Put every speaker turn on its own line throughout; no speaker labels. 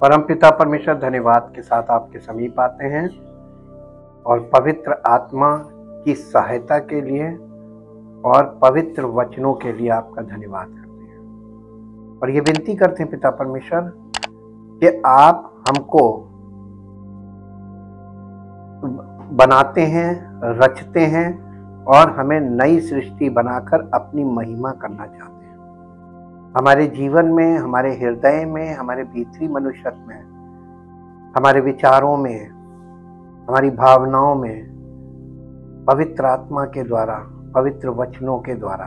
परमपिता परमेश्वर धन्यवाद के साथ आपके समीप आते हैं और पवित्र आत्मा की सहायता के लिए और पवित्र वचनों के लिए आपका धन्यवाद करते हैं और ये विनती करते हैं पिता परमेश्वर कि आप हमको बनाते हैं, रचते हैं और हमें नई सृष्टि बनाकर अपनी महिमा करना चाहते हैं। हमारे जीवन में, हमारे हृदय में, हमारे भीतरी मनुष्यत्व में, हमारे विचारों में, हमारी भावनाओं में पवित्र आत्मा के द्वारा, पवित्र वचनों के द्वारा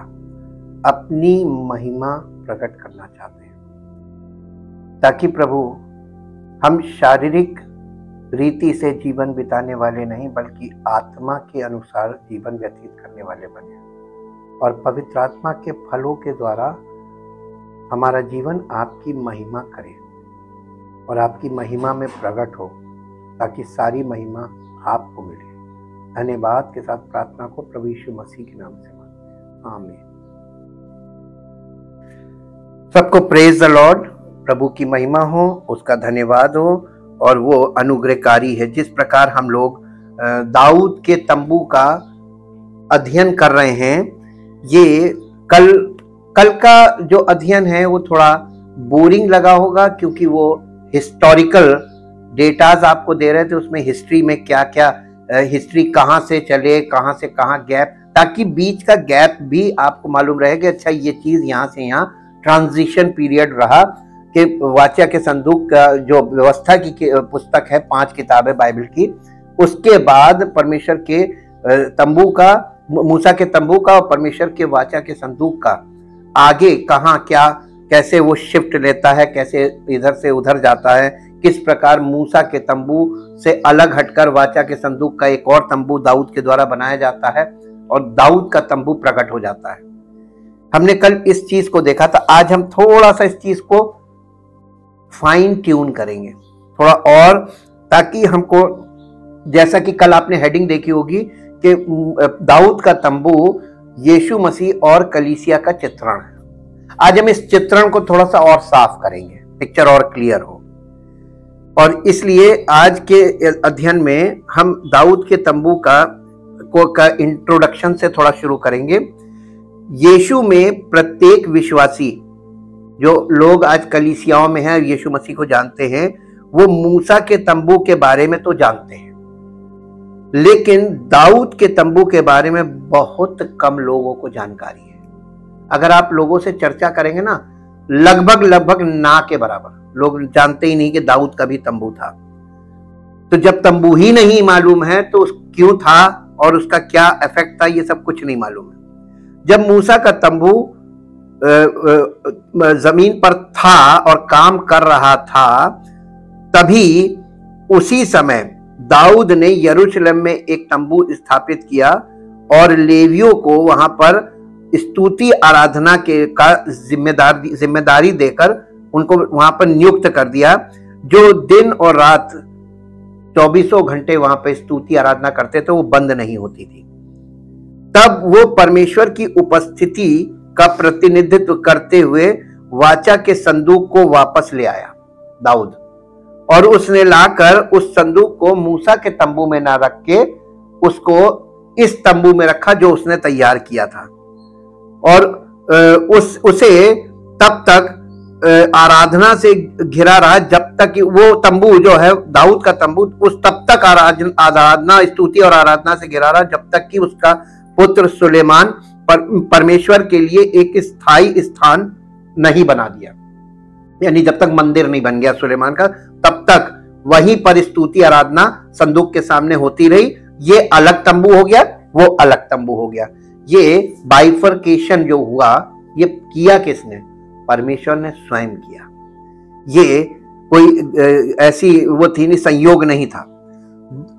अपनी महिमा प्रकट करना चाहते हैं, ताकि प्रभु हम शारीरिक रीति से जीवन बिताने वाले नहीं बल्कि आत्मा के अनुसार जीवन व्यतीत करने वाले बने और पवित्र आत्मा के फलों के द्वारा हमारा जीवन आपकी महिमा करे और आपकी महिमा में प्रकट हो, ताकि सारी महिमा आपको मिले। धन्यवाद के साथ प्रार्थना को प्रभु यीशु मसीह के नाम से मांगते हैं, आमीन। सबको प्रेज द लॉर्ड। प्रभु की महिमा हो, उसका धन्यवाद हो और वो अनुग्रहकारी है। जिस प्रकार हम लोग दाऊद के तंबू का अध्ययन कर रहे हैं, ये कल का जो अध्ययन है वो थोड़ा बोरिंग लगा होगा, क्योंकि वो हिस्टोरिकल डेटाज आपको दे रहे थे। उसमें हिस्ट्री में क्या क्या, हिस्ट्री कहाँ से चले, कहाँ से कहाँ गैप, ताकि बीच का गैप भी आपको मालूम रहे कि अच्छा ये चीज यहाँ से यहाँ ट्रांजिशन पीरियड रहा कि वाचा के संदूक का जो व्यवस्था की पुस्तक है, 5 किताबें बाइबल की, उसके बाद परमेश्वर के तंबू का, मूसा के तंबू का और परमेश्वर के वाचा के संदूक का आगे कहाँ क्या कैसे वो शिफ्ट लेता है, कैसे इधर से उधर जाता है, किस प्रकार मूसा के तंबू से अलग हटकर वाचा के संदूक का एक और तंबू दाऊद के द्वारा बनाया जाता है और दाऊद का तंबू प्रकट हो जाता है। हमने कल इस चीज को देखा था। आज हम थोड़ा सा इस चीज को फाइन ट्यून करेंगे थोड़ा और, ताकि हमको, जैसा कि कल आपने हेडिंग देखी होगी कि दाऊद का तंबू यीशु मसीह और कलीसिया का चित्रण है। आज हम इस चित्रण को थोड़ा सा और साफ करेंगे, पिक्चर और क्लियर हो, और इसलिए आज के अध्ययन में हम दाऊद के तंबू का इंट्रोडक्शन से थोड़ा शुरू करेंगे। यीशु में प्रत्येक विश्वासी, जो लोग आज कलीसियाओं में हैं, यीशु मसीह को जानते हैं, वो मूसा के तंबू के बारे में तो जानते हैं, लेकिन दाऊद के तंबू के बारे में बहुत कम लोगों को जानकारी है। अगर आप लोगों से चर्चा करेंगे ना, लगभग ना के बराबर लोग जानते ही नहीं कि दाऊद का भी तंबू था। तो जब तंबू ही नहीं मालूम है तो क्यों था और उसका क्या इफेक्ट था, ये सब कुछ नहीं मालूम है। जब मूसा का तंबू जमीन पर था और काम कर रहा था, तभी उसी समय दाऊद ने यरूशलेम में एक तंबू स्थापित किया और लेवियों को वहां पर स्तुति आराधना के का जिम्मेदारी देकर उनको वहां पर नियुक्त कर दिया, जो दिन और रात 24 घंटे वहां पर स्तुति आराधना करते थे, वो बंद नहीं होती थी। तब वो परमेश्वर की उपस्थिति का प्रतिनिधित्व करते हुए वाचा के संदूक को वापस ले आया दाऊद, और उसने लाकर उस संदूक को मूसा के तंबू में ना रख के उसको इस तंबू में रखा जो उसने तैयार किया था, और उसे तब तक आराधना से घिरा रहा जब तक कि वो तंबू जो है दाऊद का तंबू, उस तब तक आराधना, स्तुति और आराधना से घिरा रहा जब तक कि उसका पुत्र सुलेमान परमेश्वर के लिए एक स्थायी स्थान नहीं बना दिया, यानी जब तक मंदिर नहीं बन गया सुलेमान का, तब तक वहीं पर स्तुति आराधना संदूक के सामने होती रही। ये अलग तंबू हो गया, वो अलग तंबू हो गया। ये बाइफर्केशन जो हुआ, ये किया किसने? परमेश्वर ने स्वयं किया। ये कोई ऐसी वो थी नहीं, संयोग नहीं था।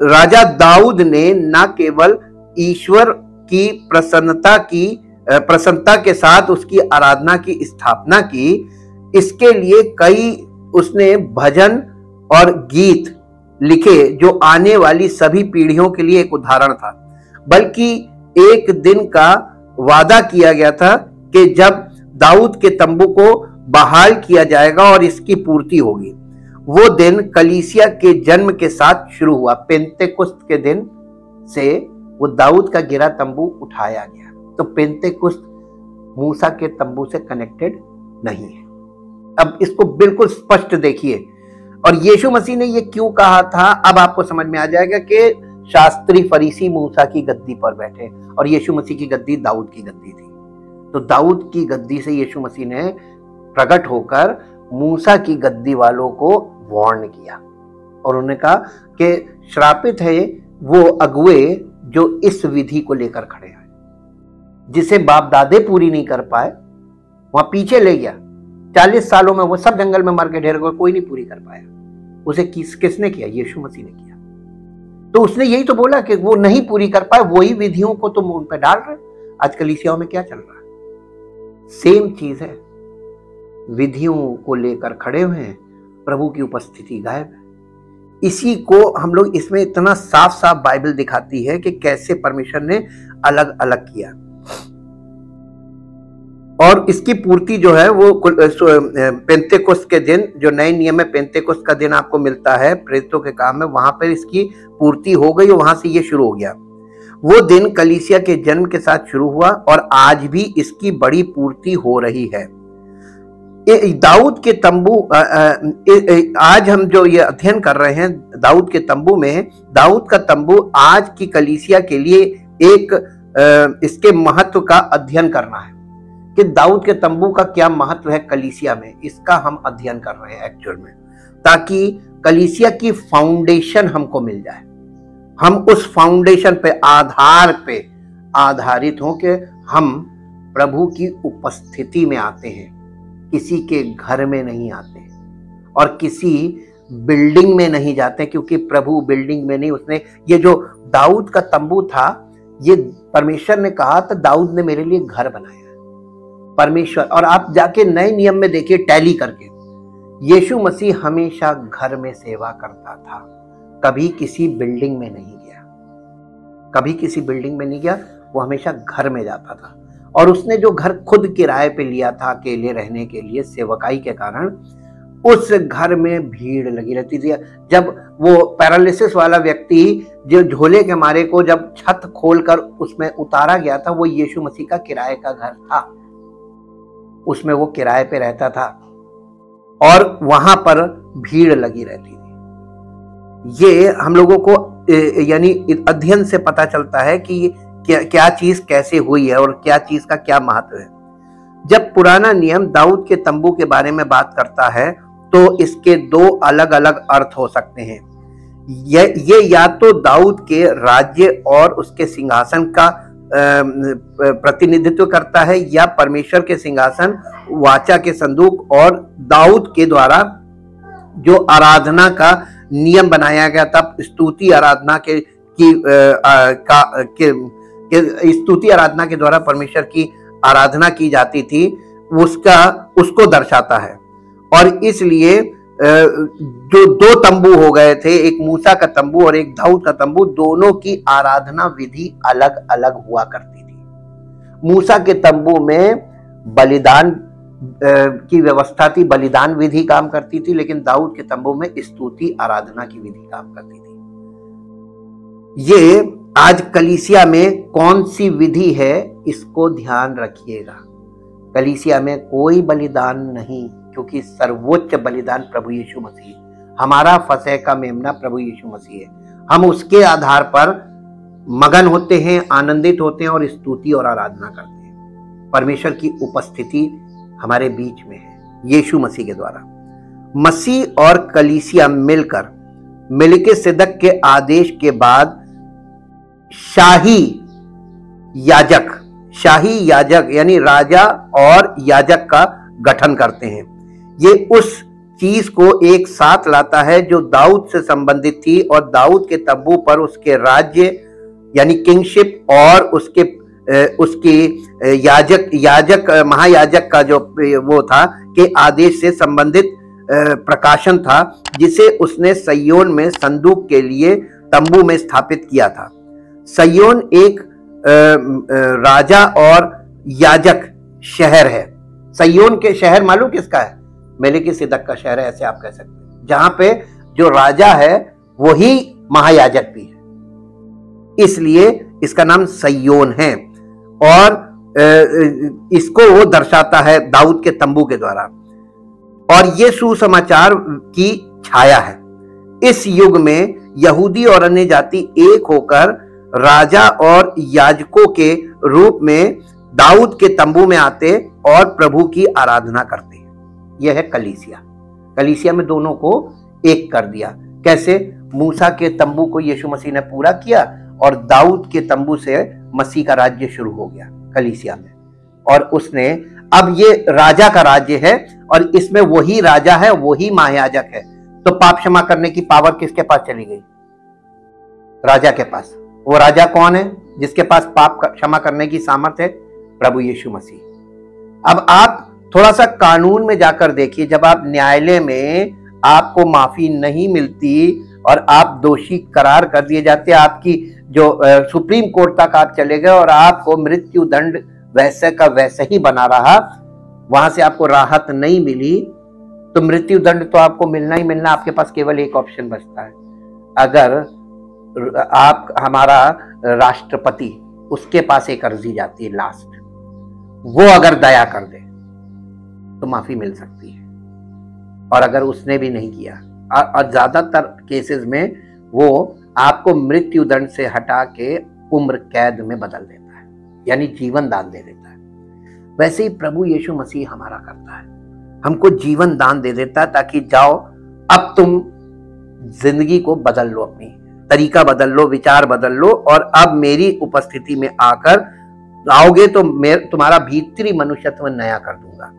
राजा दाऊद ने न केवल ईश्वर की प्रसन्नता के साथ उसकी आराधना की स्थापना की, इसके लिए कई उसने भजन और गीत लिखे जो आने वाली सभी पीढ़ियों के लिए एक उदाहरण था, बल्कि एक दिन का वादा किया गया था कि जब दाऊद के तंबू को बहाल किया जाएगा और इसकी पूर्ति होगी। वो दिन कलीसिया के जन्म के साथ शुरू हुआ। पेंतेकुस्त के दिन से वो दाऊद का गिरा तंबू उठाया गया। तो पेंतेकुस्त मूसा के तंबू से कनेक्टेड नहीं है। अब इसको बिल्कुल स्पष्ट देखिए। और यीशु मसीह ने ये क्यों कहा था, अब आपको समझ में आ जाएगा कि शास्त्री फरीसी मूसा की गद्दी पर बैठे और यीशु मसीह की गद्दी दाऊद की गद्दी थी। तो दाऊद की गद्दी से यीशु मसीह ने प्रकट होकर मूसा की गद्दी वालों को वार्न किया और उन्होंने कहा कि श्रापित है वो अगुए जो इस विधि को लेकर खड़े हैं, जिसे बाप दादे पूरी नहीं कर पाए, वहां पीछे ले गया। 40 सालों में वो सब जंगल में मर के ढेर गए, कोई नहीं पूरी कर पाया। उसे किसने किया? यीशु मसीह ने किया। तो उसने यही तो बोला कि वो नहीं पूरी कर पाए, वही विधियों को तुम उन पे डाल रहे। आज कलीसियाओं में क्या चल रहा है? सेम चीज है। विधियों को लेकर खड़े हुए हैं, प्रभु की उपस्थिति गायब है। इसी को हम लोग इसमें इतना साफ साफ बाइबल दिखाती है कि कैसे परमेश्वर ने अलग अलग किया। और इसकी पूर्ति जो है वो पेंतेकोस्त के दिन, जो नए नियम में पेंतेकोस्त का दिन आपको मिलता है प्रेरितों के काम में, वहां पर इसकी पूर्ति हो गई और वहां से ये शुरू हो गया। वो दिन कलीसिया के जन्म के साथ शुरू हुआ और आज भी इसकी बड़ी पूर्ति हो रही है। दाऊद के तंबू, आज हम जो ये अध्ययन कर रहे हैं दाऊद के तंबू में, दाऊद का तंबू आज की कलीसिया के लिए एक इसके महत्व का अध्ययन करना है कि दाऊद के तंबू का क्या महत्व है कलीसिया में, इसका हम अध्ययन कर रहे हैं एक्चुअल में, ताकि कलीसिया की फाउंडेशन हमको मिल जाए। हम उस फाउंडेशन पे, आधार पे आधारित हों कि हम प्रभु की उपस्थिति में आते हैं, किसी के घर में नहीं आते और किसी बिल्डिंग में नहीं जाते, क्योंकि प्रभु बिल्डिंग में नहीं, उसने ये जो दाऊद का तंबू था, ये परमेश्वर ने कहा था दाऊद ने मेरे लिए घर बनाया परमेश्वर। और आप जाके नए नियम में देखिए टैली करके, यीशु मसीह हमेशा घर में सेवा करता था, कभी किसी बिल्डिंग में नहीं गया, कभी किसी बिल्डिंग में नहीं गया, वो हमेशा घर में जाता था। और उसने जो घर खुद किराए पे लिया था अकेले रहने के लिए सेवकाई के कारण, उस घर में भीड़ लगी रहती थी। जब वो पैरालिसिस वाला व्यक्ति जो झोले के मारे को जब छत खोलकर उसमें उतारा गया था, वो यीशु मसीह का किराए का घर था, उसमें वो किराए पे रहता था और वहां पर भीड़ लगी रहती थी। ये हम लोगों को यानी अध्ययन से पता चलता है कि क्या चीज कैसे हुई है और क्या चीज का क्या महत्व है। जब पुराना नियम दाऊद के तंबू के बारे में बात करता है तो इसके दो अलग अलग अर्थ हो सकते हैं। ये या तो दाऊद के राज्य और उसके सिंहासन का प्रतिनिधित्व करता है, या परमेश्वर के सिंहासन, वाचा के संदूक और दाऊद के द्वारा जो आराधना का नियम बनाया गया था, स्तुति आराधना स्तुति आराधना के द्वारा परमेश्वर की आराधना की जाती थी, उसको दर्शाता है। और इसलिए जो दो तंबू हो गए थे, एक मूसा का तंबू और एक दाऊद का तंबू, दोनों की आराधना विधि अलग अलग हुआ करती थी। मूसा के तंबू में बलिदान की व्यवस्था थी, बलिदान विधि काम करती थी, लेकिन दाऊद के तंबू में स्तुति आराधना की विधि काम करती थी। ये आज कलीसिया में कौन सी विधि है, इसको ध्यान रखिएगा। कलीसिया में कोई बलिदान नहीं, क्योंकि सर्वोच्च बलिदान प्रभु यीशु मसीह, हमारा फसह का मेमना प्रभु यीशु मसीह है। हम उसके आधार पर मगन होते हैं, आनंदित होते हैं और स्तुति और आराधना करते हैं। परमेश्वर की उपस्थिति हमारे बीच में है यीशु मसीह के द्वारा। मसीह और कलीसिया मिलकर मेलिकिसेदक के आदेश के बाद शाही याजक यानी राजा और याजक का गठन करते हैं। ये उस चीज को एक साथ लाता है जो दाऊद से संबंधित थी, और दाऊद के तंबू पर उसके राज्य यानी किंगशिप और उसकी याजक महायाजक का जो वो था के आदेश से संबंधित प्रकाशन था, जिसे उसने सयोन में संदूक के लिए तंबू में स्थापित किया था। सयोन एक राजा और याजक शहर है। सयोन के शहर मालूम किसका है? मेलिकिसेदक का शहर है, ऐसे आप कह सकते हैं। जहां पे जो राजा है वही महायाजक भी है, इसलिए इसका नाम सय्योन है। और इसको वो दर्शाता है दाऊद के तंबू के द्वारा। और ये सुसमाचार की छाया है। इस युग में यहूदी और अन्य जाति एक होकर राजा और याजकों के रूप में दाऊद के तंबू में आते और प्रभु की आराधना करते हैं। यह है कलीसिया। कलीसिया में दोनों को एक कर दिया। कैसे? मूसा के तंबू को यीशु मसीह ने पूरा किया और दाऊद के तंबू से मसीह का राज्य शुरू हो गया कलीसिया में। और उसने अब ये राजा का राज्य है और इसमें वही राजा है, वही महायाजक है। तो पाप क्षमा करने की पावर किसके पास चली गई? राजा के पास। वो राजा कौन है जिसके पास पाप क्षमा करने की सामर्थ है? प्रभु यीशु मसीह। अब आप थोड़ा सा कानून में जाकर देखिए, जब आप न्यायालय में आपको माफी नहीं मिलती और आप दोषी करार कर दिए जाते, आपकी जो सुप्रीम कोर्ट तक आप चले गए और आपको मृत्यु दंड वैसे का वैसे ही बना रहा, वहां से आपको राहत नहीं मिली, तो मृत्यु दंड तो आपको मिलना ही मिलना। आपके पास केवल एक ऑप्शन बचता है। अगर आप हमारा राष्ट्रपति, उसके पास एक अर्जी जाती है लास्ट, वो अगर दया कर दे तो माफी मिल सकती है। और अगर उसने भी नहीं किया, और ज्यादातर केसेस में वो आपको मृत्यु दंड से हटा के उम्र कैद में बदल देता है, यानी जीवन दान दे देता है। वैसे ही प्रभु यीशु मसीह हमारा करता है, हमको जीवन दान दे देता है ताकि जाओ अब तुम जिंदगी को बदल लो, अपनी तरीका बदल लो, विचार बदल लो, और अब मेरी उपस्थिति में आकर आओगे तो मैं तुम्हारा भीतरी मनुष्यत्व नया कर दूंगा।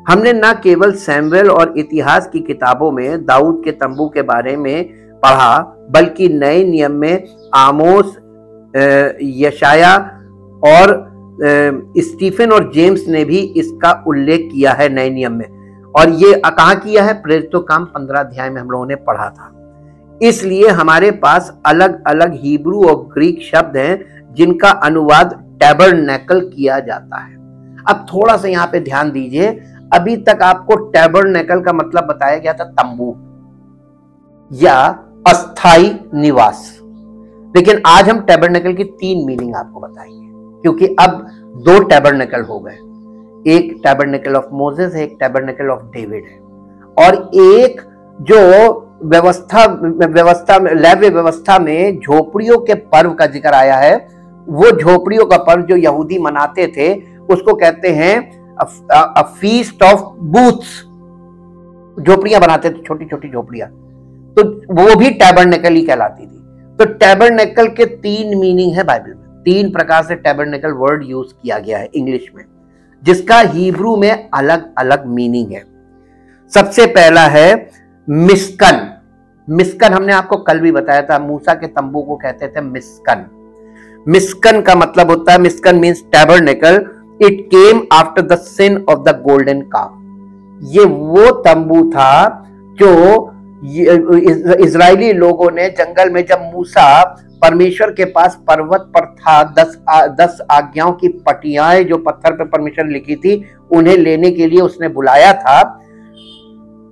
हमने न केवल सैमुएल और इतिहास की किताबों में दाऊद के तंबू के बारे में पढ़ा, बल्कि नए नियम में आमोस, यशाया और स्टीफन और जेम्स ने भी इसका उल्लेख किया है नए नियम में। और ये कहाँ किया है? प्रेरितों काम 15 अध्याय में हम लोगों ने पढ़ा था। इसलिए हमारे पास अलग अलग हिब्रू और ग्रीक शब्द हैं जिनका अनुवाद टैबरनेकल किया जाता है। अब थोड़ा सा यहाँ पे ध्यान दीजिए, अभी तक आपको टैबरनेकल का मतलब बताया गया था तंबू या अस्थाई निवास, लेकिन आज हम टैबरनेकल की 3 मीनिंग आपको बताएंगे, क्योंकि अब 2 टैबरनेकल हो गए। एक टैबरनेकल ऑफ मोसेस है, एक टैबरनेकल ऑफ डेविड है, और एक जो लेवी व्यवस्था में झोपड़ियों के पर्व का जिक्र आया है, वो झोपड़ियों का पर्व जो यहूदी मनाते थे उसको कहते हैं अ फीस्ट ऑफ बूथ्स। झोपड़ियां बनाते थे, छोटी छोटी झोपड़ियां, तो वो भी टैबरनेकल ही कहलाती थी। तो टैबरनेकल के 3 मीनिंग है बाइबल में। 3 प्रकार से टैबरनेकल वर्ड यूज किया गया है इंग्लिश में, जिसका हिब्रू में अलग अलग मीनिंग है। सबसे पहला है मिस्कन। मिस्कन हमने आपको कल भी बताया था, मूसा के तंबू को कहते थे मिस्कन। मिस्कन का मतलब होता है, mishkan means tabernacle, it came after the sin of the golden calf. ये वो तंबू था जो इजरायली लोगों ने जंगल में, जब मूसा परमेश्वर के पास पर्वत पर था, 10 आज्ञाओं की पटियाएं जो पत्थर पर परमेश्वर लिखी थी, उन्हें लेने के लिए उसने बुलाया था,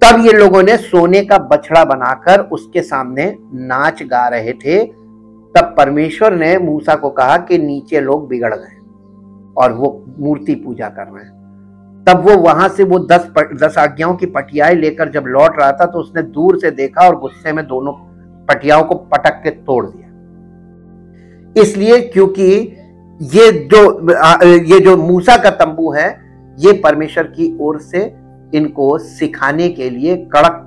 तब ये लोगों ने सोने का बछड़ा बनाकर उसके सामने नाच गा रहे थे। तब परमेश्वर ने मूसा को कहा कि नीचे लोग बिगड़ गए और वो मूर्ति पूजा कर रहे हैं। तब वो वहां से वो 10 आज्ञाओं की पटियाएं लेकर जब लौट रहा था, तो उसने दूर से देखा और गुस्से में दोनों पटियाओं को पटक के तोड़ दिया। इसलिए क्योंकि ये जो मूसा का तंबू है, ये परमेश्वर की ओर से इनको सिखाने के लिए, कड़क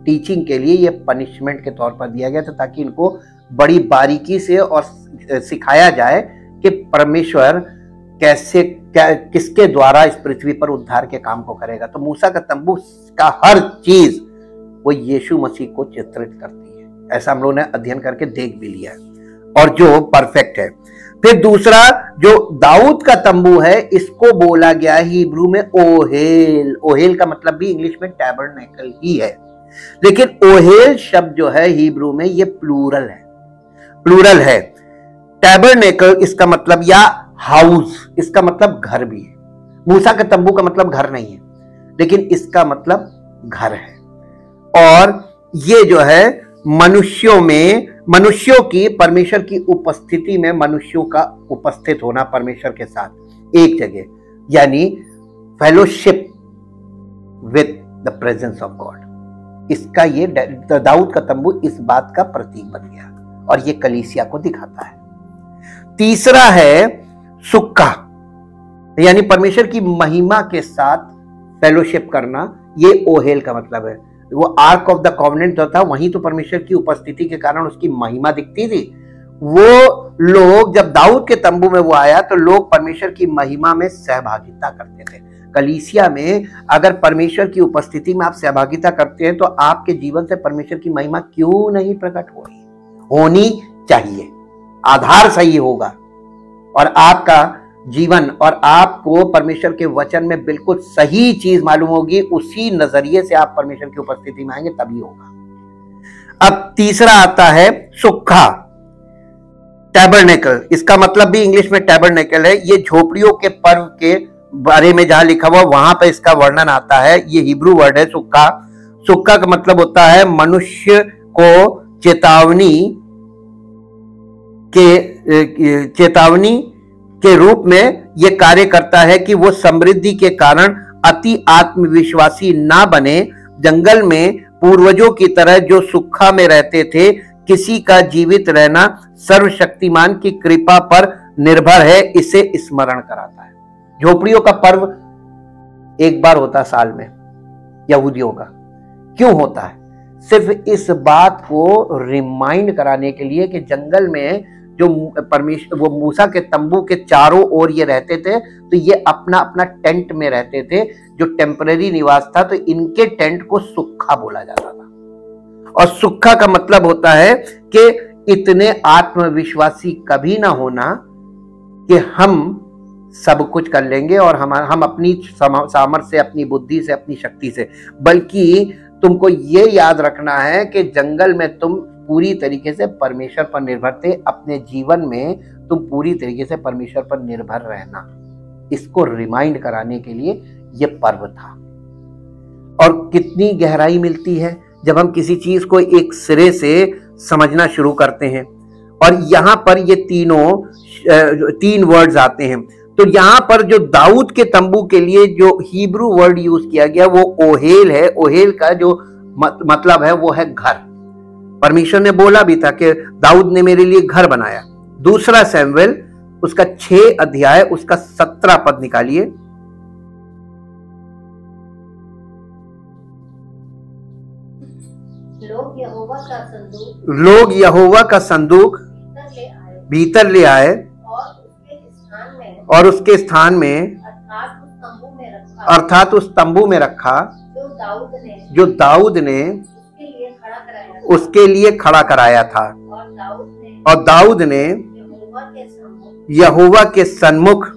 टीचिंग के लिए, ये पनिशमेंट के तौर पर दिया गया था, ताकि इनको बड़ी बारीकी से और सिखाया जाए कि परमेश्वर कैसे किसके द्वारा इस पृथ्वी पर उद्धार के काम को करेगा। तो मूसा का तंबू का हर चीज वो यीशु मसीह को चित्रित करती है। ऐसा हम लोगों ने अध्ययन करके देख भी लिया है, और जो परफेक्ट है। फिर दूसरा जो दाऊद का तंबू है, इसको बोला गया हिब्रू में ओहेल। ओहेल का मतलब भी इंग्लिश में टैबरनेकल ही है, लेकिन ओहेल शब्द जो है हिब्रू में, ये प्लूरल है। टैबरनेकल इसका मतलब, या हाउस इसका मतलब घर भी है। मूसा के तंबू का मतलब घर नहीं है, लेकिन इसका मतलब घर है। और ये जो है मनुष्यों की परमेश्वर की उपस्थिति में मनुष्यों का उपस्थित होना परमेश्वर के साथ एक जगह, यानी fellowship with the presence of God. इसका ये दाऊद का तंबू इस बात का प्रतीक बन गया और ये कलीसिया को दिखाता है। तीसरा है सुक्का, यानी परमेश्वर की महिमा के साथ फेलोशिप करना। ये ओहेल का मतलब है। वो आर्क ऑफ द कॉवेनेंट जो था, वहीं तो परमेश्वर की उपस्थिति के कारण उसकी महिमा दिखती थी। वो लोग जब दाऊद के तंबू में वो आया तो लोग परमेश्वर की महिमा में सहभागिता करते थे। कलीसिया में अगर परमेश्वर की उपस्थिति में आप सहभागिता करते हैं तो आपके जीवन से परमेश्वर की महिमा क्यों नहीं प्रकट हो रही? होनी चाहिए। आधार सही होगा और आपका जीवन और आपको परमेश्वर के वचन में बिल्कुल सही चीज मालूम होगी, उसी नजरिए से आप परमेश्वर की उपस्थिति में आएंगे तभी होगा। अब तीसरा आता है सुक्खा, टैबरनेकल। इसका मतलब भी इंग्लिश में टैबरनेकल है। ये झोपड़ियों के पर्व के बारे में जहां लिखा हुआ वहां पर इसका वर्णन आता है। ये हिब्रू वर्ड है सुक्का। सुक्का का मतलब होता है मनुष्य को चेतावनी के रूप में ये कार्य करता है कि वो समृद्धि के कारण अति आत्मविश्वासी ना बने। जंगल में पूर्वजों की तरह जो सुक्खा में रहते थे, किसी का जीवित रहना सर्वशक्तिमान की कृपा पर निर्भर है, इसे स्मरण कराता है। झोपड़ियों का पर्व एक बार होता साल में यहूदियों का। क्यों होता है? सिर्फ इस बात को रिमाइंड कराने के लिए कि जंगल में जो परमेश्वर वो मूसा के तंबू के चारों ओर ये रहते थे, तो ये अपना अपना टेंट में रहते थे जो टेम्पररी निवास था, तो इनके टेंट को सुक्खा बोला जाता था। और सुक्खा का मतलब होता है कि इतने आत्मविश्वासी कभी ना होना कि हम सब कुछ कर लेंगे और हम अपनी सामर्थ्य से, अपनी बुद्धि से, अपनी शक्ति से, बल्कि तुमको ये याद रखना है कि जंगल में तुम पूरी तरीके से परमेश्वर पर निर्भर थे। अपने जीवन में तुम पूरी तरीके से परमेश्वर पर निर्भर रहना, इसको रिमाइंड कराने के लिए ये पर्व था। और कितनी गहराई मिलती है जब हम किसी चीज को एक सिरे से समझना शुरू करते हैं। और यहाँ पर ये तीन वर्ड्स आते हैं। तो यहाँ पर जो दाऊद के तंबू के लिए जो हिब्रू वर्ड यूज किया गया वो ओहेल है। ओहेल का जो मतलब है वो है घर। परमेश्वर ने बोला भी था कि दाऊद ने मेरे लिए घर बनाया। दूसरा सैमुएल उसका 6 अध्याय उसका 17 पद निकालिए। लोग यहोवा का संदूक भीतर ले आए और उसके स्थान में अर्थात उस तंबू में रखा जो दाऊद ने उसके लिए खड़ा कराया था। और दाऊद ने यहोवा के सन्मुख,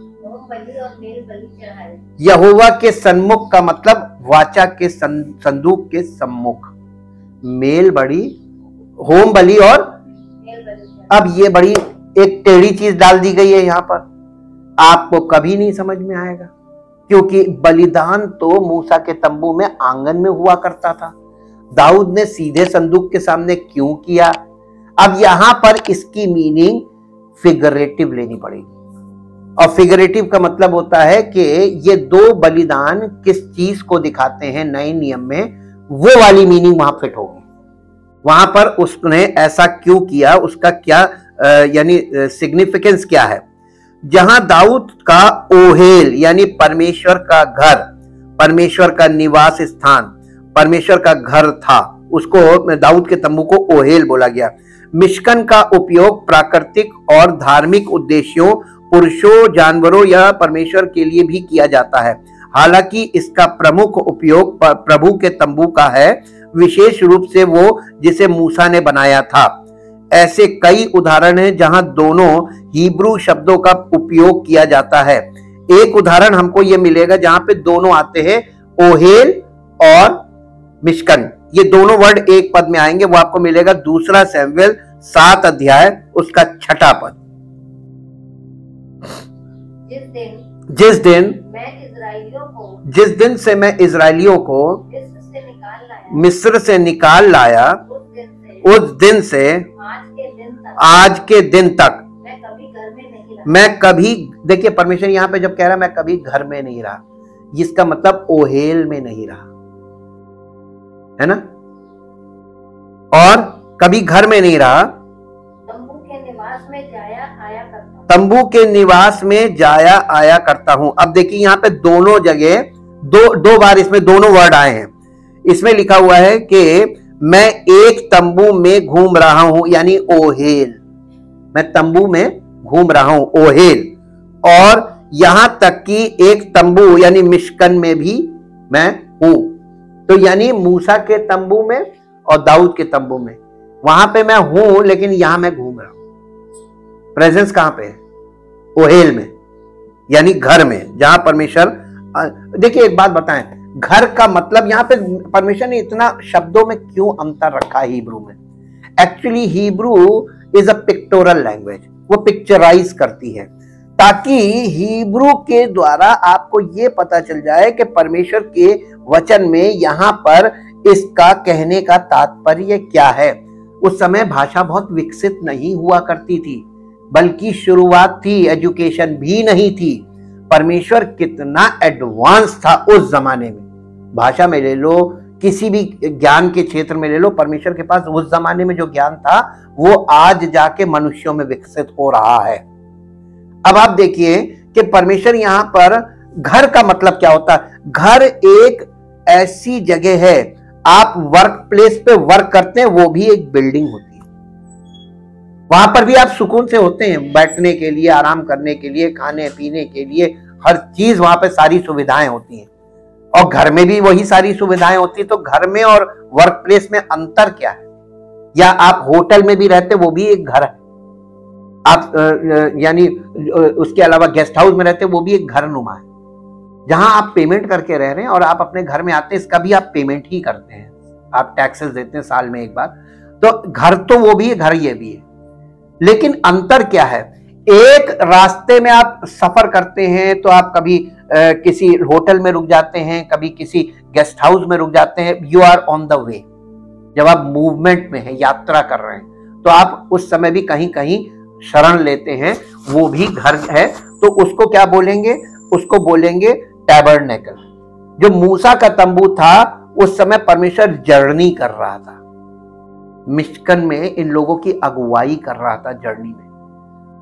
यहोवा के सन्मुख का मतलब वाचा के संदूक के सम्मुख मेल बड़ी, होम बलि और अब ये बड़ी एक टेढ़ी चीज डाल दी गई है यहाँ पर, आपको कभी नहीं समझ में आएगा, क्योंकि बलिदान तो मूसा के तंबू में आंगन में हुआ करता था। दाऊद ने सीधे संदूक के सामने क्यों किया? अब यहां पर इसकी मीनिंग फिगरेटिव लेनी पड़ेगी। और फिगरेटिव का मतलब होता है कि ये दो बलिदान किस चीज को दिखाते हैं नए नियम में, वो वाली मीनिंग वहां फिट होगी। वहां पर उसने ऐसा क्यों किया, उसका क्या यानी सिग्निफिकेंस क्या है। जहां दाऊद का ओहेल यानी परमेश्वर का घर, परमेश्वर का निवास स्थान, परमेश्वर का घर था, उसको दाऊद के तंबू को ओहेल बोला गया। मिशकन का उपयोग प्राकृतिक और धार्मिक उद्देश्यों, पुरुषों, जानवरों या परमेश्वर के लिए भी किया जाता है। हालांकि इसका प्रमुख उपयोग प्रभु के तंबू का है, विशेष रूप से वो जिसे मूसा ने बनाया था। ऐसे कई उदाहरण हैं जहां दोनों हिब्रू शब्दों का उपयोग किया जाता है। एक उदाहरण हमको ये मिलेगा जहां पे दोनों आते हैं, ओहेल और मिशकन, ये दोनों वर्ड एक पद में आएंगे। वो आपको मिलेगा दूसरा सैमुएल 7 अध्याय उसका 6 पद। जिस दिन से मैं इजराइलियों को मिस्र से निकाल लाया, उस दिन से आज के दिन तक मैं कभी, देखिए परमेश्वर यहां पे जब कह रहा मैं कभी घर में नहीं रहा, जिसका मतलब ओहेल में नहीं रहा, है ना, और कभी घर में नहीं रहा, तंबू के निवास में जाया आया करता हूं। अब देखिए यहां पे दोनों जगह दो बार इसमें दोनों वर्ड आए हैं। इसमें लिखा हुआ है कि मैं एक तंबू में घूम रहा हूं, यानी ओहेल, मैं तंबू में घूम रहा हूं, ओहेल, और यहां तक कि एक तंबू यानी मिशकन में भी मैं हूं। तो यानी मूसा के तंबू में और दाऊद के तंबू में, वहां पे मैं हूं लेकिन यहां मैं घूम रहा हूं। प्रेजेंस कहां पे है? ओहेल में, यानी घर में, जहां परमेश्वर, देखिए एक बात बताएं, घर का मतलब यहां पे परमेश्वर ने इतना शब्दों में क्यों अंतर रखा है हिब्रू में? Actually Hebrew is a pectoral language, वो पिक्चराइज करती है, ताकि हिब्रू के द्वारा आपको ये पता चल जाए कि परमेश्वर के वचन में यहां पर इसका कहने का तात्पर्य क्या है। उस समय भाषा बहुत विकसित नहीं हुआ करती थी, बल्कि शुरुआत थी, एजुकेशन भी नहीं थी। परमेश्वर कितना एडवांस था उस जमाने में, भाषा में ले लो, किसी भी ज्ञान के क्षेत्र में ले लो, परमेश्वर के पास उस जमाने में जो ज्ञान था वो आज जाके मनुष्यों में विकसित हो रहा है। अब आप देखिए कि परमेश्वर यहां पर, घर का मतलब क्या होता है? घर एक ऐसी जगह है, आप वर्क प्लेस पे वर्क करते हैं, वो भी एक बिल्डिंग होती है, वहां पर भी आप सुकून से होते हैं, बैठने के लिए, आराम करने के लिए, खाने पीने के लिए, हर चीज वहां पे सारी सुविधाएं होती हैं, और घर में भी वही सारी सुविधाएं होती है। तो घर में और वर्क प्लेस में अंतर क्या है? या आप होटल में भी रहते, वो भी एक घर है, आप यानी उसके अलावा गेस्ट हाउस में रहते, वो भी एक घर नुमा है, जहां आप पेमेंट करके रह रहे हैं और आप अपने घर में आते हैं, इसका भी आप पेमेंट ही करते हैं, आप टैक्सेस देते हैं साल में एक बार। तो घर तो वो भी है, घर ये भी है, लेकिन अंतर क्या है? एक रास्ते में आप सफर करते हैं तो आप कभी किसी होटल में रुक जाते हैं, कभी किसी गेस्ट हाउस में रुक जाते हैं, you are on the way. जब आप मूवमेंट में हैं, यात्रा कर रहे हैं, तो आप उस समय भी कहीं कहीं शरण लेते हैं, वो भी घर है। तो उसको क्या बोलेंगे? उसको बोलेंगे टैबरनेकल। जो मूसा का तंबू था, उस समय परमेश्वर जर्नी कर रहा था, मिशकन में इन लोगों की अगुवाई कर रहा था जर्नी में,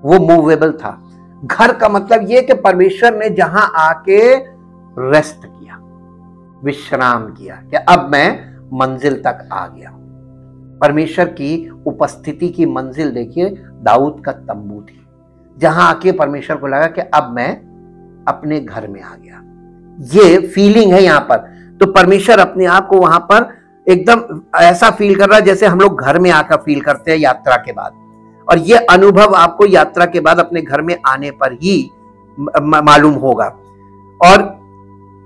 वो मूवेबल था। घर का मतलब ये कि परमेश्वर ने जहां आके रेस्ट किया, विश्राम किया, कि अब मैं मंजिल तक आ गया। परमेश्वर की उपस्थिति की मंजिल देखिए, दाऊद का तंबू थी, जहां आके परमेश्वर को लगा कि अब मैं अपने घर में आ गया। ये फीलिंग है यहां पर। तो परमेश्वर अपने आप को वहां पर एकदम ऐसा फील कर रहा है जैसे हम लोग घर में आकर फील करते हैं यात्रा के बाद। और ये अनुभव आपको यात्रा के बाद अपने घर में आने पर ही मालूम होगा। और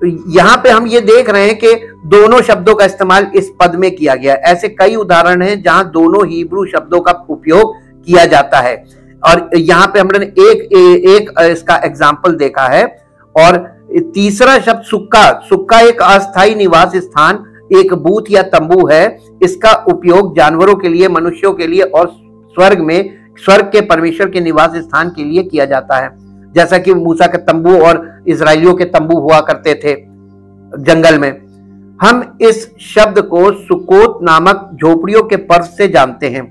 यहां पे हम ये देख रहे हैं कि दोनों शब्दों का इस्तेमाल इस पद में किया गया है। ऐसे कई उदाहरण हैं जहां दोनों हिब्रू शब्दों का उपयोग किया जाता है। और यहां पे हमने एक इसका एग्जाम्पल देखा है। और तीसरा शब्द सुक्का एक अस्थायी निवास स्थान, एक बूथ या तंबू है। इसका उपयोग जानवरों के लिए, मनुष्यों के लिए और स्वर्ग के परमेश्वर के निवास स्थान के लिए किया जाता है। जैसा कि मूसा के तंबू और इजराइलियों के तंबू हुआ करते थे जंगल में। हम इस शब्द को सुकोत नामक झोपड़ियों के पर्व से जानते हैं।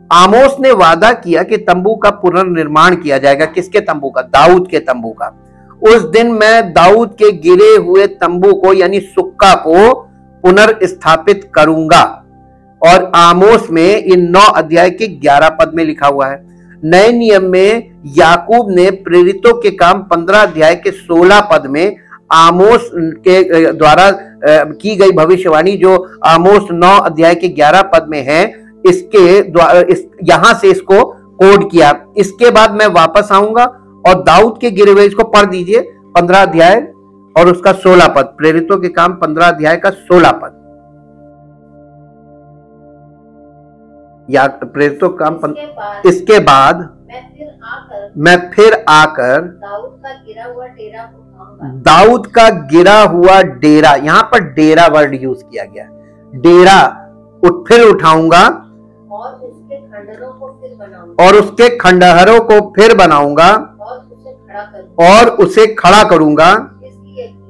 आमोस ने वादा किया कि तंबू का पुनर्निर्माण किया जाएगा। किसके तंबू का? दाऊद के तंबू का। उस दिन मैं दाऊद के गिरे हुए तंबू को यानी सुक्का को पुनर्स्थापित करूंगा। और आमोस में इन 9 अध्याय के 11 पद में लिखा हुआ है। नए नियम में याकूब ने प्रेरितों के काम 15 अध्याय के 16 पद में आमोस के द्वारा की गई भविष्यवाणी जो आमोस 9 अध्याय के 11 पद में है, इसके द्वारा यहां से इसको कोड किया। इसके बाद मैं वापस आऊंगा और दाऊद के गिरे हुए, इसको पढ़ दीजिए, 15 अध्याय और उसका 16 पद, प्रेरितों के काम 15 अध्याय का 16 पद। या प्रेरितों का काम इसके बाद मैं फिर आकर दाऊद का गिरा हुआ डेरा, यहां पर डेरा वर्ड यूज किया गया है। डेरा फिर उठाऊंगा
और उसके खंडहरों को फिर बनाऊंगा
और उसके खंडहरों को फिर बनाऊंगा और उसे खड़ा करूंगा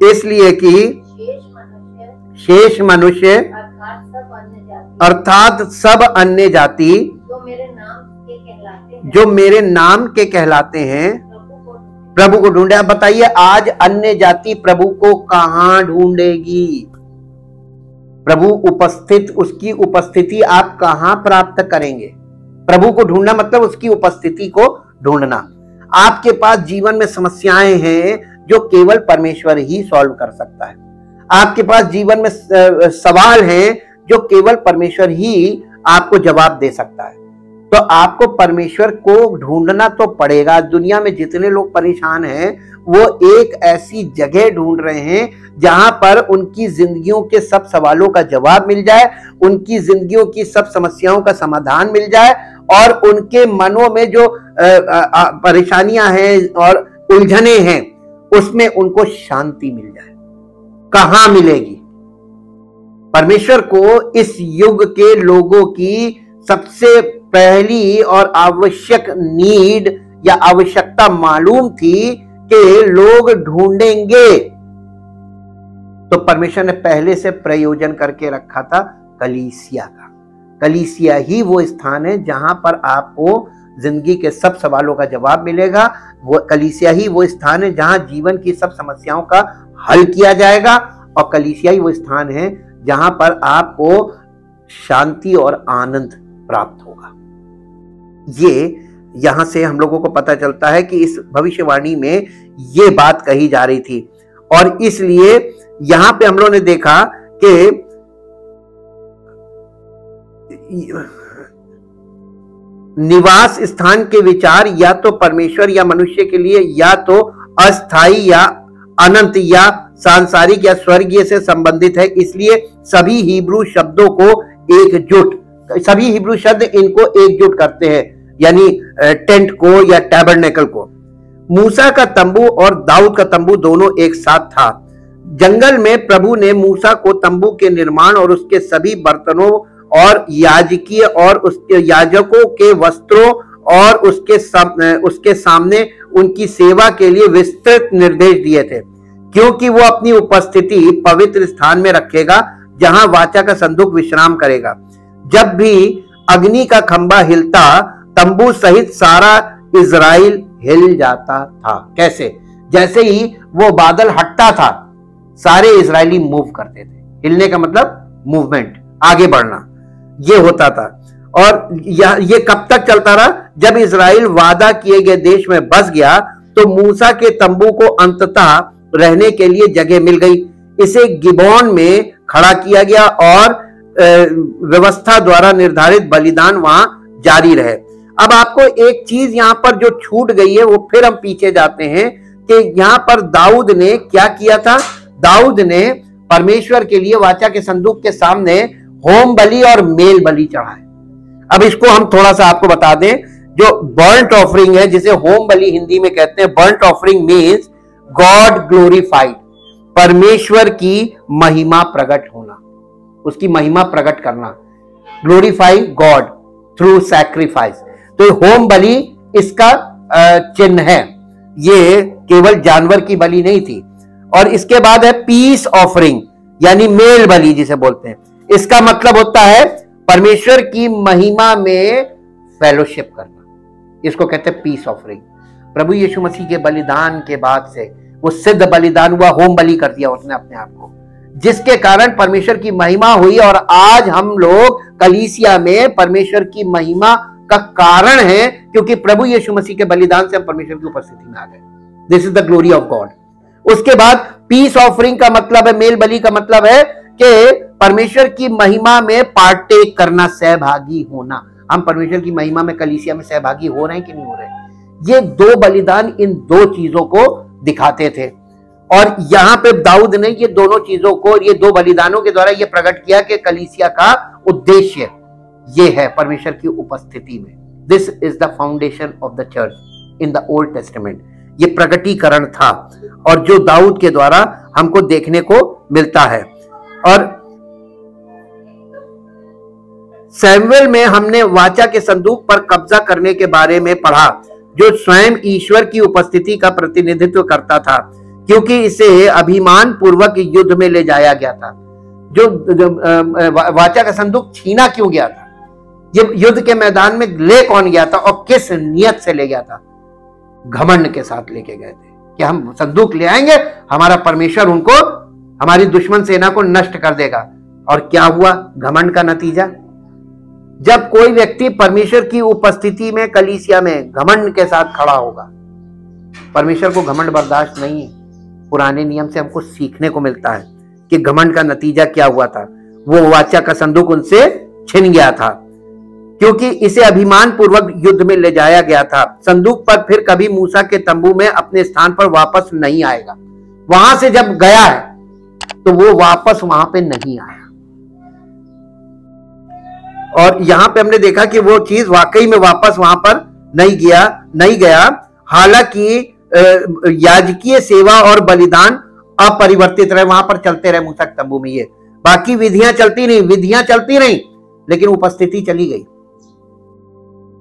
इसलिए कि शेष मनुष्य अर्थात सब अन्य जाति जो मेरे नाम के कहलाते हैं प्रभु को ढूंढे। आप बताइए आज अन्य जाति प्रभु को कहां ढूंढेगी? प्रभु उपस्थित, उसकी उपस्थिति आप कहां प्राप्त करेंगे? प्रभु को ढूंढना मतलब उसकी उपस्थिति को ढूंढना। आपके पास जीवन में समस्याएं हैं जो केवल परमेश्वर ही सॉल्व कर सकता है। आपके पास जीवन में सवाल हैं जो केवल परमेश्वर ही आपको जवाब दे सकता है। तो आपको परमेश्वर को ढूंढना तो पड़ेगा। दुनिया में जितने लोग परेशान हैं वो एक ऐसी जगह ढूंढ रहे हैं जहां पर उनकी जिंदगियों के सब सवालों का जवाब मिल जाए, उनकी जिंदगियों की सब समस्याओं का समाधान मिल जाए और उनके मनों में जो परेशानियां हैं और उलझने हैं उसमें उनको शांति मिल जाए। कहां मिलेगी? परमेश्वर को इस युग के लोगों की सबसे पहली और आवश्यक नीड या आवश्यकता मालूम थी कि लोग ढूंढेंगे। तो परमेश्वर ने पहले से प्रयोजन करके रखा था कलीसिया का। कलीसिया ही वो स्थान है जहां पर आपको जिंदगी के सब सवालों का जवाब मिलेगा। वो कलीसिया ही वो स्थान है जहां जीवन की सब समस्याओं का हल किया जाएगा और कलीसिया ही वो स्थान है जहां पर आपको शांति और आनंद प्राप्त होगा। ये यहां से हम लोगों को पता चलता है कि इस भविष्यवाणी में ये बात कही जा रही थी और इसलिए यहां पे हम लोगों ने देखा कि निवास स्थान के विचार या तो परमेश्वर या मनुष्य के लिए या तो अस्थाई या अनंत या सांसारिक या स्वर्गीय से संबंधित है। इसलिए सभी हिब्रू शब्दों को एकजुट, सभी हिब्रू शब्द इनको एकजुट करते हैं, यानी टेंट को या टैबरनेकल को। मूसा का तंबू और दाऊद का तंबू दोनों एक साथ था। जंगल में प्रभु ने मूसा को तंबू के निर्माण और उसके सभी बर्तनों और याजकीय और उसके याजकों के वस्त्रों और उसके सामने उनकी सेवा के लिए विस्तृत निर्देश दिए थे, क्योंकि वो अपनी उपस्थिति पवित्र स्थान में रखेगा जहां वाचा का संदूक विश्राम करेगा। जब भी अग्नि का खंभा हिलता तंबू सहित सारा इजराइल हिल जाता था। कैसे? जैसे ही वो बादल हटता था सारे इजरायली मूव करते थे। हिलने का मतलब मूवमेंट, आगे बढ़ना, ये होता था। और ये कब तक चलता रहा? जब इजराइल वादा किए गए देश में बस गया तो मूसा के तंबू को अंततः रहने के लिए जगह मिल गई। इसे गिबोन में खड़ा किया गया और व्यवस्था द्वारा निर्धारित बलिदान वहां जारी रहे। अब आपको एक चीज यहां पर जो छूट गई है वो फिर हम पीछे जाते हैं कि यहां पर दाऊद ने क्या किया था। दाऊद ने परमेश्वर के लिए वाचा के संदूक के सामने होम बलि और मेल बलि चढ़ाए। अब इसको हम थोड़ा सा आपको बता दें, जो बर्न्ट ऑफरिंग है, जिसे होम बलि हिंदी में कहते हैं, burnt offering means God glorified, परमेश्वर की महिमा प्रकट होना, उसकी महिमा प्रकट करना, ग्लोरीफाई गॉड थ्रू सैक्रिफाइस। तो होम बलि इसका चिन्ह है, ये केवल जानवर की बलि नहीं थी। और इसके बाद है पीस ऑफरिंग, यानी मेल बलि जिसे बोलते हैं। इसका मतलब होता है परमेश्वर की महिमा में फेलोशिप करना, इसको कहते हैं पीस ऑफरिंग। प्रभु यीशु मसीह के बलिदान के बाद से वो सिद्ध बलिदान हुआ, होम बलि कर दिया उसने अपने आप को, जिसके कारण परमेश्वर की महिमा हुई। और आज हम लोग कलीसिया में परमेश्वर की महिमा का कारण है, क्योंकि प्रभु यीशु मसीह के बलिदान से हम परमेश्वर की उपस्थिति में आ गए। This is the glory of God. उसके बाद पीस ऑफरिंग का मतलब है, मेल बलि का मतलब है कि परमेश्वर की महिमा में पार्टेक करना, सहभागी होना। हम परमेश्वर की महिमा में कलीसिया में सहभागी हो रहे हैं कि नहीं हो रहे हैं। ये दो बलिदान इन दो चीजों को दिखाते थे। और यहां पे दाऊद ने ये दोनों चीजों को, ये दो बलिदानों के द्वारा ये प्रकट किया कि कलीसिया का उद्देश्य ये है परमेश्वर की उपस्थिति में। This is the foundation of the church in the old testament. ये प्रकटीकरण था और जो दाऊद के द्वारा हमको देखने को मिलता है। और सैमुएल में हमने वाचा के संदूक पर कब्जा करने के बारे में पढ़ा, जो स्वयं ईश्वर की उपस्थिति का प्रतिनिधित्व करता था, क्योंकि इसे अभिमान पूर्वक युद्ध में ले जाया गया था। जो वाचा का संदूक छीना क्यों गया था? ये युद्ध के मैदान में ले कौन गया था और किस नियत से ले गया था? घमंड के साथ लेके गए थे कि हम संदूक ले आएंगे, हमारा परमेश्वर उनको, हमारी दुश्मन सेना को नष्ट कर देगा। और क्या हुआ? घमंड का नतीजा, जब कोई व्यक्ति परमेश्वर की उपस्थिति में, कलीसिया में घमंड के साथ खड़ा होगा, परमेश्वर को घमंड बर्दाश्त नहीं है। पुराने नियम से हमको सीखने को मिलता है कि घमंड का नतीजा क्या हुआ था। वो वाचा का संदूक उनसे छिन गया था, क्योंकि इसे अभिमान पूर्वक युद्ध में ले जाया गया था। संदूक पर फिर कभी मूसा के तंबू में अपने स्थान पर वापस नहीं आएगा। वहां से जब गया है तो वो वापस वहां पे नहीं आया। और यहां पे हमने देखा कि वो चीज वाकई में वापस वहां पर नहीं गया। हालांकि याजकीय सेवा और बलिदान अपरिवर्तित रहे, वहां पर चलते रहे मूसा के तंबू में। ये बाकी विधियां चलती नहीं, लेकिन उपस्थिति चली गई।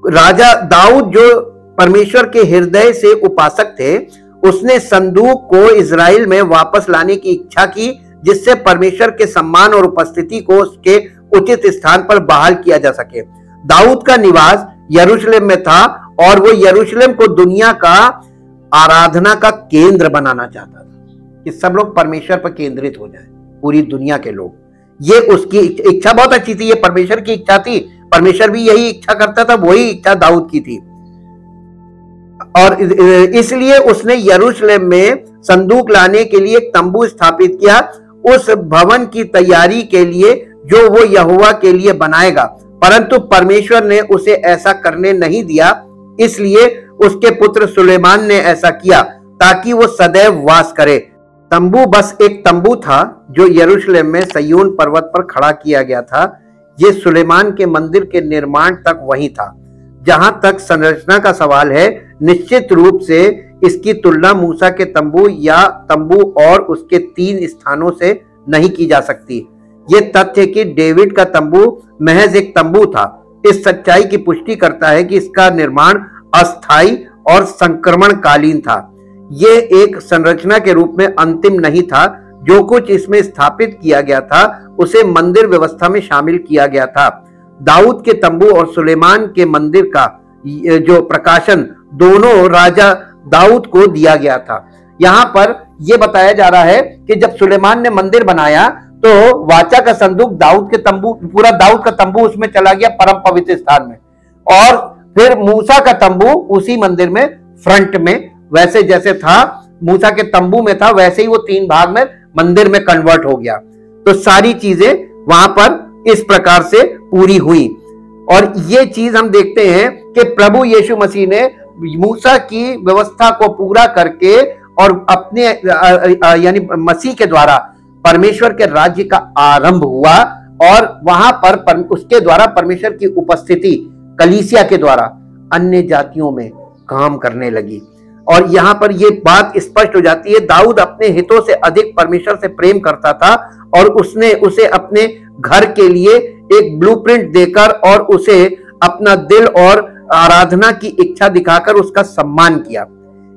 राजा दाऊद, जो परमेश्वर के हृदय से उपासक थे, उसने संदूक को इजराइल में वापस लाने की इच्छा की, जिससे परमेश्वर के सम्मान और उपस्थिति को उसके उचित स्थान पर बहाल किया जा सके। दाऊद का निवास यरूशलेम में था और वो यरूशलेम को दुनिया का आराधना का केंद्र बनाना चाहता था कि सब लोग परमेश्वर पर केंद्रित हो जाए, पूरी दुनिया के लोग। ये उसकी इच्छा बहुत अच्छी थी, ये परमेश्वर की इच्छा थी। परमेश्वर भी यही इच्छा करता था, वही इच्छा दाऊद की थी। और इसलिए उसने यरूशलेम में संदूक लाने के लिए एक तंबू स्थापित किया, उस भवन की तैयारी के लिए जो वो यहोवा के लिए बनाएगा। परंतु परमेश्वर ने उसे ऐसा करने नहीं दिया, इसलिए उसके पुत्र सुलेमान ने ऐसा किया ताकि वो सदैव वास करे। तंबू बस एक तंबू था जो यरूशलेम में सयोन पर्वत पर खड़ा किया गया था। ये सुलेमान के मंदिर के निर्माण तक वही था। जहां तक संरचना का सवाल है, निश्चित रूप से इसकी तुलना मूसा के तंबू या तंबू और उसके 3 स्थानों से नहीं की जा सकती। ये तथ्य कि डेविड का तंबू महज एक तंबू था, इस सच्चाई की पुष्टि करता है कि इसका निर्माण अस्थायी और संक्रमणकालीन था। ये एक संरचना के रूप में अंतिम नहीं था। जो कुछ इसमें स्थापित किया गया था उसे मंदिर व्यवस्था में शामिल किया गया था। दाऊद के तंबू और सुलेमान के मंदिर का जो प्रकाशन दोनों राजा दाऊद को दिया गया था। यहाँ पर यह बताया जा रहा है कि जब सुलेमान ने मंदिर बनाया तो वाचा का संदूक दाऊद के तंबू, पूरा दाऊद का तंबू उसमें चला गया परम पवित्र स्थान में, और फिर मूसा का तंबू उसी मंदिर में फ्रंट में, वैसे जैसे था मूसा के तंबू में था वैसे ही वो 3 भाग में मंदिर में कन्वर्ट हो गया। तो सारी चीजें वहां पर इस प्रकार से पूरी हुई। और ये चीज हम देखते हैं कि प्रभु यीशु मसीह ने मूसा की व्यवस्था को पूरा करके और अपने यानी मसीह के द्वारा परमेश्वर के राज्य का आरंभ हुआ, और वहां पर उसके द्वारा परमेश्वर की उपस्थिति कलीसिया के द्वारा अन्य जातियों में काम करने लगी। और यहाँ पर यह बात स्पष्ट हो जाती है, दाऊद अपने हितों से अधिक परमेश्वर से प्रेम करता था और उसने उसे अपने घर के लिए एक ब्लूप्रिंट देकर और उसे अपना दिल और आराधना की इच्छा दिखाकर उसका सम्मान किया।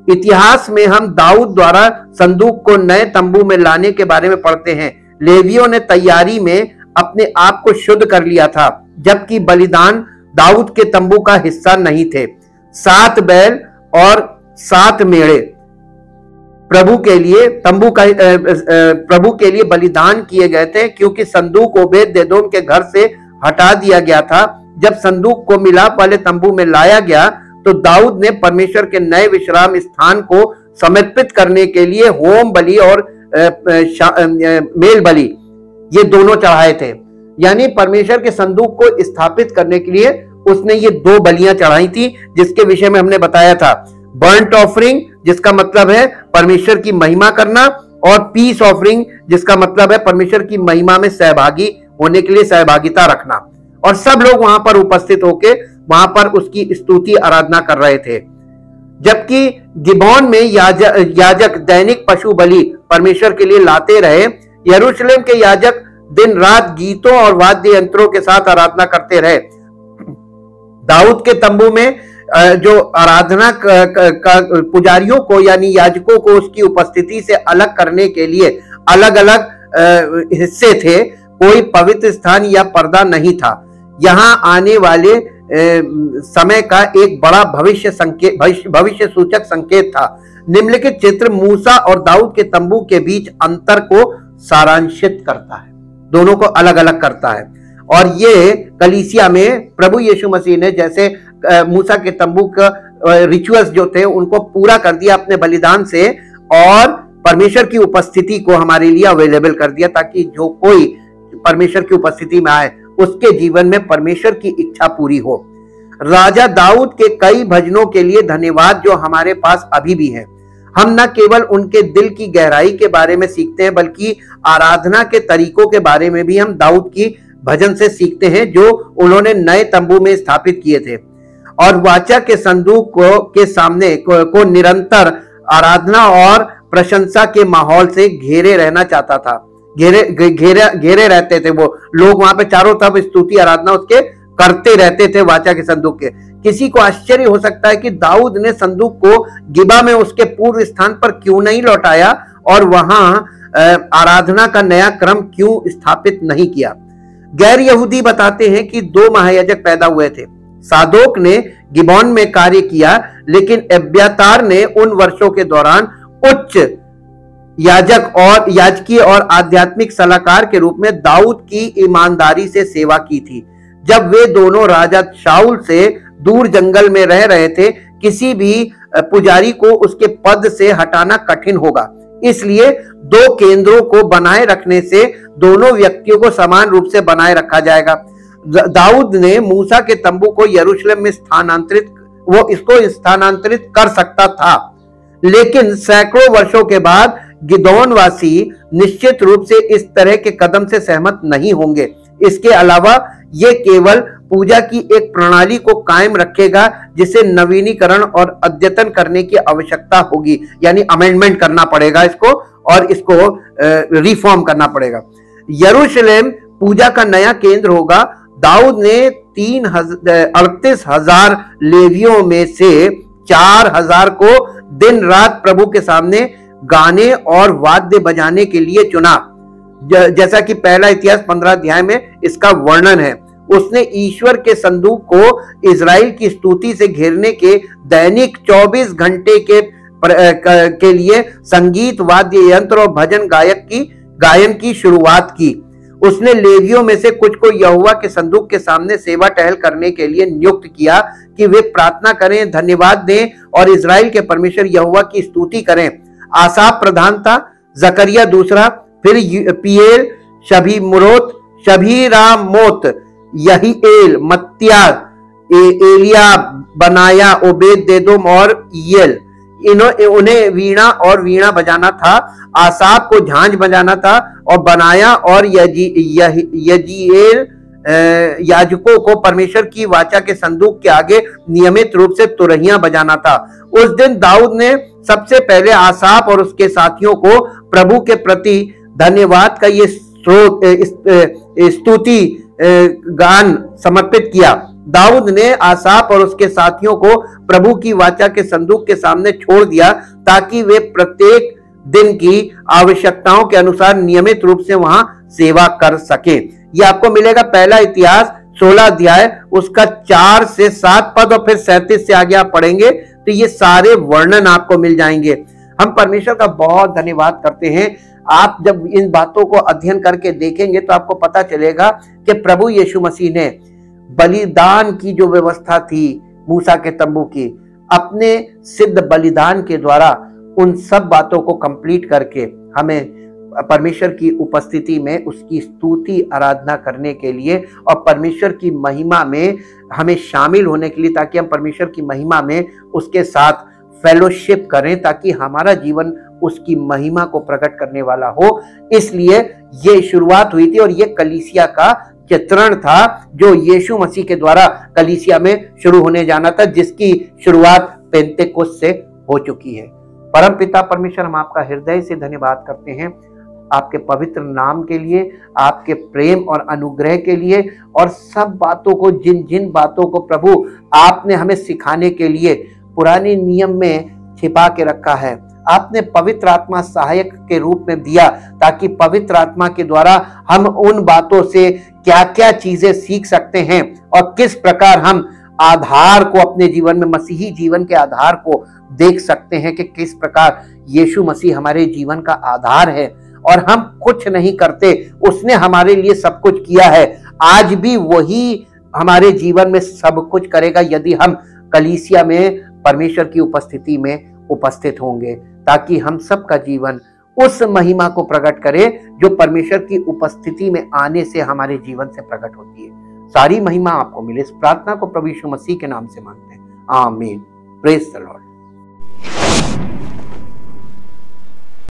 इतिहास में हम दाऊद द्वारा संदूक को नए तंबू में लाने के बारे में पढ़ते हैं। लेवियों ने तैयारी में अपने आप को शुद्ध कर लिया था, जबकि बलिदान दाऊद के तंबू का हिस्सा नहीं थे। 7 बैल और 7 मेढ़े प्रभु के लिए बलिदान किए गए थे, क्योंकि संदूक ओबेद-एदोम के घर से हटा दिया गया था। जब संदूक को मिलाप वाले तंबू में लाया गया तो दाऊद ने परमेश्वर के नए विश्राम स्थान को समर्पित करने के लिए होम बलि और मेल बलि ये दोनों चढ़ाए थे। यानी परमेश्वर के संदूक को स्थापित करने के लिए उसने ये 2 बलियां चढ़ाई थी, जिसके विषय में हमने बताया था। बर्न्ट ऑफरिंग, जिसका मतलब है परमेश्वर की महिमा करना, और पीस ऑफरिंग, जिसका मतलब है परमेश्वर की महिमा में सहभागी होने के लिए सहभागिता रखना। और सब लोग वहां पर उपस्थित होके वहां पर उसकी स्तुति आराधना कर रहे थे। जबकि गिबोन में याजक दैनिक पशु बलि परमेश्वर के लिए लाते रहे। यरूशलेम के याजक दिन रात गीतों और वाद्य यंत्रों के साथ आराधना करते रहे। दाऊद के तंबू में जो आराधना का पुजारियों को यानी याजकों को उसकी उपस्थिति से अलग करने के लिए अलग अलग हिस्से थे। कोई पवित्र स्थान या पर्दा नहीं था। यहाँ आने वाले समय का एक बड़ा भविष्य सूचक संकेत था। निम्नलिखित चित्र मूसा और दाऊद के तंबू के बीच अंतर को सारांशित करता है, दोनों को अलग अलग करता है। और ये कलीसिया में प्रभु यीशु मसीह ने जैसे मूसा के तंबू का रिचुअल्स जो थे उनको पूरा कर दिया अपने बलिदान से, और परमेश्वर की उपस्थिति को हमारे लिए अवेलेबल कर दिया, ताकि जो कोई परमेश्वर की उपस्थिति में आए उसके जीवन में परमेश्वर की इच्छा पूरी हो। राजा दाऊद के कई भजनों के लिए धन्यवाद जो हमारे पास अभी भी है। हम न केवल उनके दिल की गहराई के बारे में सीखते हैं, बल्कि आराधना के तरीकों के बारे में भी हम दाऊद की भजन से सीखते हैं जो उन्होंने नए तंबू में स्थापित किए थे। और वाचा के संदूक के सामने को निरंतर आराधना और प्रशंसा के माहौल से घेरे रहना चाहता था। घेरे रहते थे वो लोग, वहां पे चारों तरफ स्तुति आराधना उसके करते रहते थे वाचा के संदूक के। किसी को आश्चर्य हो सकता है कि दाऊद ने संदूक को गिबा में उसके पूर्व स्थान पर क्यों नहीं लौटाया और वहां आराधना का नया क्रम क्यों स्थापित नहीं किया। गैर यहूदी बताते हैं कि 2 महायाजक पैदा हुए थे। सादोक ने गिबोन में कार्य किया, लेकिन एब्यातार ने उन वर्षों के दौरान उच्च याजक और याजकीय और आध्यात्मिक सलाहकार के रूप में दाऊद की ईमानदारी से सेवा की थी। जब वे दोनों राजा शाऊल से दूर जंगल में रह रहे थे, किसी भी पुजारी को उसके पद से हटाना कठिन होगा। इसलिए 2 केंद्रों को बनाए रखने से दोनों व्यक्तियों को समान रूप से बनाए रखा जाएगा। दाऊद ने मूसा के तंबू को यरूशलेम में स्थानांतरित कर सकता था, लेकिन सैकड़ों वर्षों के बाद गिदोन वासी निश्चित रूप से इस तरह के कदम से सहमत नहीं होंगे। इसके अलावा ये केवल पूजा की एक प्रणाली को कायम रखेगा जिसे नवीनीकरण और अद्यतन करने की आवश्यकता होगी, यानी अमेंडमेंट करना पड़ेगा इसको और इसको रिफॉर्म करना पड़ेगा। यरूशलेम पूजा का नया केंद्र होगा। दाऊद ने 38,000 लेवियों में से 4,000 को दिन रात प्रभु के सामने गाने और वाद्य बजाने के लिए चुना, जैसा कि पहला इतिहास 15 अध्याय में इसका वर्णन है। उसने ईश्वर के संदूक को इजराइल की स्तुति से घेरने के दैनिक 24 घंटे के लिए संगीत, वाद्य यंत्र और भजन गायन की शुरुआत की। उसने लेवियों में से कुछ को यहोवा के संदूक के सामने सेवा टहल करने के लिए नियुक्त किया कि वे प्रार्थना करें, धन्यवाद दें और इजराइल के परमेश्वर यहोवा की स्तुति करें। आसाफ प्रधान था, जकरिया दूसरा, फिर पिएल, शबीरामोत, यहीएल, मत्तिया, एलियाब, बनाया, ओबेद-एदोम और ईएल। उन्हें वीणा और वीणा बजाना था। आसाफ को झांझ बजाना था और बनाया और यजीएल याजकों को परमेश्वर की वाचा के संदूक के आगे नियमित रूप से तुरहियां बजाना था। उस दिन दाऊद ने सबसे पहले आसाफ और उसके साथियों को प्रभु के प्रति धन्यवाद का ये स्तुति गान समर्पित किया। दाऊद ने आसाफ और उसके साथियों को प्रभु की वाचा के संदूक के सामने छोड़ दिया ताकि वे प्रत्येक दिन की आवश्यकताओं के अनुसार नियमित रूप से वहां सेवा कर सके। ये आपको मिलेगा पहला इतिहास 16 अध्याय उसका 4 से 7 पद और फिर 37 से आगे आप पढ़ेंगे तो ये सारे वर्णन आपको मिल जाएंगे। हम परमेश्वर का बहुत धन्यवाद करते हैं। आप जब इन बातों को अध्ययन करके देखेंगे तो आपको पता चलेगा कि प्रभु यीशु मसीह ने बलिदान की जो व्यवस्था थी मूसा के तंबू की, अपने सिद्ध बलिदान के द्वारा उन सब बातों को कंप्लीट करके हमें परमेश्वर की उपस्थिति में उसकी स्तुति आराधना करने के लिए और परमेश्वर की महिमा में हमें शामिल होने के लिए, ताकि हम परमेश्वर की महिमा में उसके साथ फेलोशिप करें, ताकि हमारा जीवन उसकी महिमा को प्रकट करने वाला हो। इसलिए ये शुरुआत हुई थी और ये कलीसिया का चित्रण था जो यीशु मसीह के द्वारा कलीसिया में शुरू होने जाना था, जिसकी शुरुआत पेंतेकोस्त से हो चुकी है। परम पिता परमेश्वर, हम आपका हृदय से धन्यवाद करते हैं। आपके पवित्र नाम के लिए, आपके प्रेम और अनुग्रह के लिए, और सब बातों को, जिन जिन बातों को प्रभु आपने हमें सिखाने के लिए पुराने नियम में छिपा के रखा है, आपने पवित्र आत्मा सहायक के रूप में दिया, ताकि पवित्र आत्मा के द्वारा हम उन बातों से क्या क्या चीजें सीख सकते हैं और किस प्रकार हम आधार को अपने जीवन में, मसीही जीवन के आधार को देख सकते हैं कि किस प्रकार यीशु मसीह हमारे जीवन का आधार है और हम कुछ नहीं करते, उसने हमारे लिए सब कुछ किया है। आज भी वही हमारे जीवन में सब कुछ करेगा यदि हम कलीसिया में परमेश्वर की उपस्थिति में उपस्थित होंगे, ताकि हम सबका जीवन उस महिमा को प्रकट करे जो परमेश्वर की उपस्थिति में आने से हमारे जीवन से प्रकट होती है। सारी महिमा आपको मिले। इस प्रार्थना को प्रभु यीशु मसीह के नाम से मांगते हैं, आमीन। Praise the Lord.